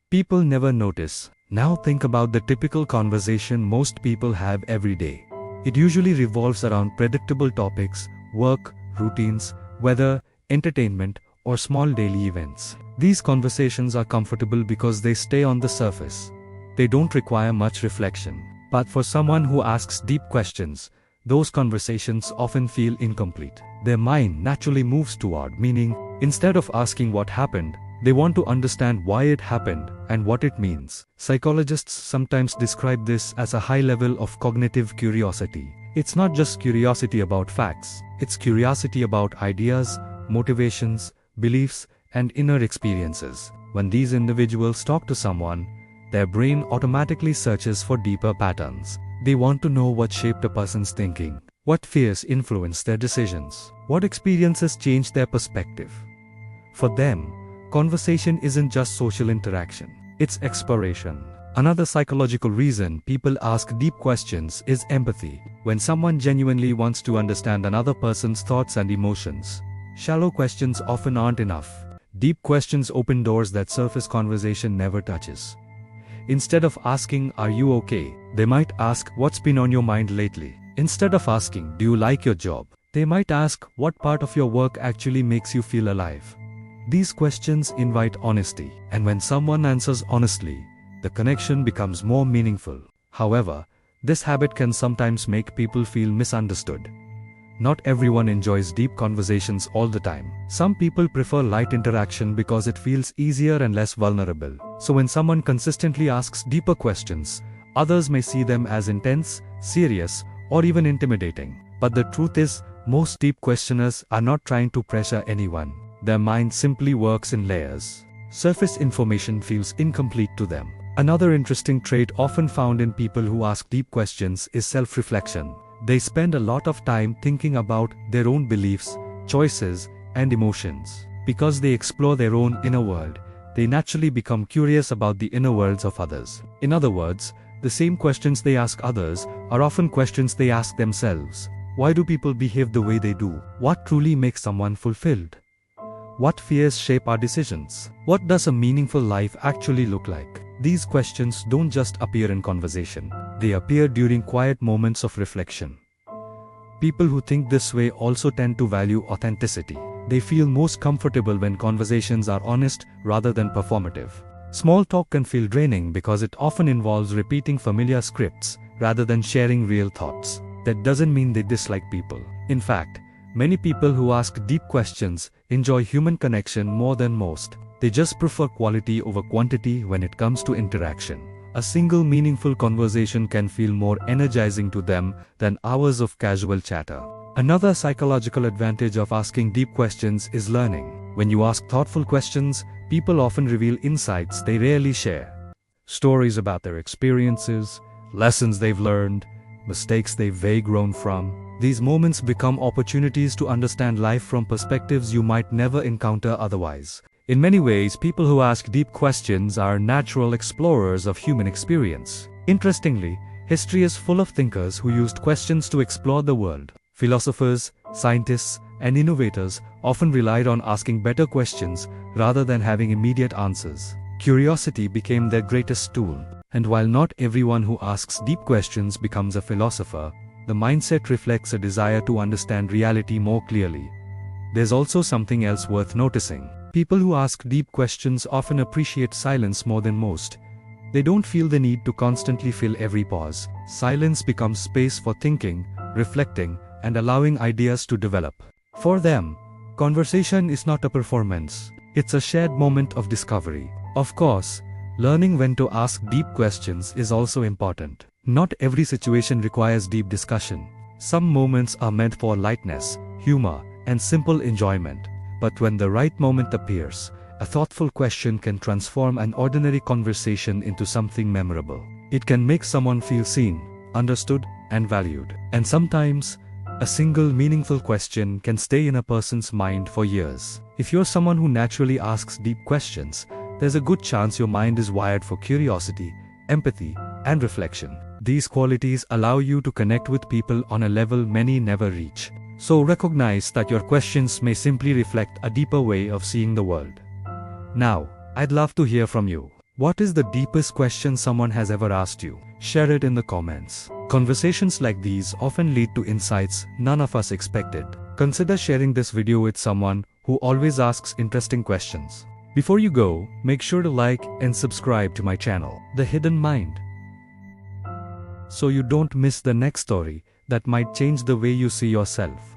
people never notice. Now think about the typical conversation most people have every day. It usually revolves around predictable topics, work, routines, weather, entertainment, or small daily events. These conversations are comfortable because they stay on the surface. They don't require much reflection. But for someone who asks deep questions, those conversations often feel incomplete. Their mind naturally moves toward meaning. Instead of asking what happened, they want to understand why it happened and what it means. Psychologists sometimes describe this as a high level of cognitive curiosity. It's not just curiosity about facts, it's curiosity about ideas, motivations, beliefs, and inner experiences. When these individuals talk to someone, their brain automatically searches for deeper patterns. They want to know what shaped a person's thinking, what fears influenced their decisions, what experiences changed their perspective. For them, conversation isn't just social interaction, it's exploration. Another psychological reason people ask deep questions is empathy. When someone genuinely wants to understand another person's thoughts and emotions, shallow questions often aren't enough. Deep questions open doors that surface conversation never touches. Instead of asking, "Are you okay?" they might ask, "What's been on your mind lately?" Instead of asking, "Do you like your job?" they might ask, "What part of your work actually makes you feel alive?" These questions invite honesty, and when someone answers honestly, the connection becomes more meaningful. However, this habit can sometimes make people feel misunderstood. Not everyone enjoys deep conversations all the time. Some people prefer light interaction because it feels easier and less vulnerable. So when someone consistently asks deeper questions, others may see them as intense, serious, or even intimidating. But the truth is, most deep questioners are not trying to pressure anyone. Their mind simply works in layers. Surface information feels incomplete to them. Another interesting trait often found in people who ask deep questions is self-reflection. They spend a lot of time thinking about their own beliefs, choices, and emotions. Because they explore their own inner world, they naturally become curious about the inner worlds of others. In other words, the same questions they ask others are often questions they ask themselves. Why do people behave the way they do? What truly makes someone fulfilled? What fears shape our decisions? What does a meaningful life actually look like? These questions don't just appear in conversation. They appear during quiet moments of reflection. People who think this way also tend to value authenticity. They feel most comfortable when conversations are honest rather than performative. Small talk can feel draining because it often involves repeating familiar scripts rather than sharing real thoughts. That doesn't mean they dislike people. In fact, many people who ask deep questions enjoy human connection more than most. They just prefer quality over quantity when it comes to interaction. A single meaningful conversation can feel more energizing to them than hours of casual chatter. Another psychological advantage of asking deep questions is learning. When you ask thoughtful questions, people often reveal insights they rarely share. Stories about their experiences, lessons they've learned, mistakes they've grown from. These moments become opportunities to understand life from perspectives you might never encounter otherwise. In many ways, people who ask deep questions are natural explorers of human experience. Interestingly, history is full of thinkers who used questions to explore the world. Philosophers, scientists, and innovators often relied on asking better questions rather than having immediate answers. Curiosity became their greatest tool. And while not everyone who asks deep questions becomes a philosopher, the mindset reflects a desire to understand reality more clearly. There's also something else worth noticing. People who ask deep questions often appreciate silence more than most. They don't feel the need to constantly fill every pause. Silence becomes space for thinking, reflecting, and allowing ideas to develop. For them, conversation is not a performance. It's a shared moment of discovery. Of course, learning when to ask deep questions is also important. Not every situation requires deep discussion. Some moments are meant for lightness, humor, and simple enjoyment. But when the right moment appears, a thoughtful question can transform an ordinary conversation into something memorable. It can make someone feel seen, understood, and valued. And sometimes, a single meaningful question can stay in a person's mind for years. If you're someone who naturally asks deep questions, there's a good chance your mind is wired for curiosity, empathy, and reflection. These qualities allow you to connect with people on a level many never reach. So recognize that your questions may simply reflect a deeper way of seeing the world. Now, I'd love to hear from you. What is the deepest question someone has ever asked you? Share it in the comments. Conversations like these often lead to insights none of us expected. Consider sharing this video with someone who always asks interesting questions. Before you go, make sure to like and subscribe to my channel, The Hidden Mind, so you don't miss the next story that might change the way you see yourself.